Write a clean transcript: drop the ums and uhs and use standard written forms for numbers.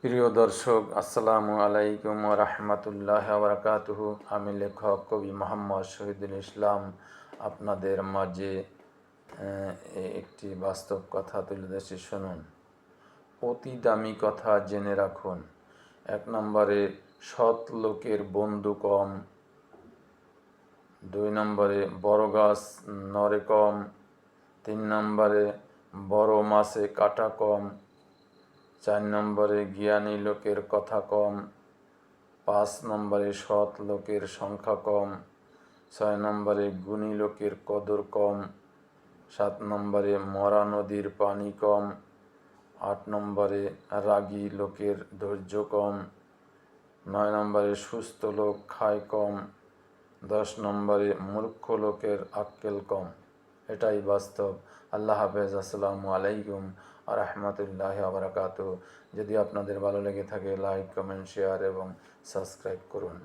প্রিয় দর্শক, আসসালামু আলাইকুম ওয়া রাহমাতুল্লাহি ওয়া বারাকাতুহু। আমি লেখক কবি মোহাম্মদ শহীদুল ইসলাম আপনাদের মাঝে একটি বাস্তব কথা তুলে ধরছি, শুনুন। অতি দামি কথা জেনে রাখুন। 1 নম্বরে, সৎ লোকের বন্ধু কম। 2 নম্বরে, বড় গাছ নড়ে কম। 3 নম্বরে, বড় মাছে কাঁটা কম। 4 নম্বরে, জ্ঞানী লোকের কথা কম। 5 নম্বরে, সৎ লোকের সংখ্যা কম। 6 নম্বরে, গুণী লোকের কদর কম। 7 নম্বরে, মরা নদীর পানি কম। 8 নম্বরে, রাগী লোকের ধৈর্য কম। 9 নম্বরে, সুস্থ লোক খায় কম। 10 নম্বরে, মূর্খ লোকের আক্কেল কম। এটাই বাস্তব। আল্লাহ হাফেজ। আসসালামু আলাইকুম ওয়া রাহমাতুল্লাহি ওয়া বারাকাতুহু। যদি আপনাদের ভালো লেগে থাকে, লাইক, কমেন্ট, শেয়ার এবং সাবস্ক্রাইব করুন।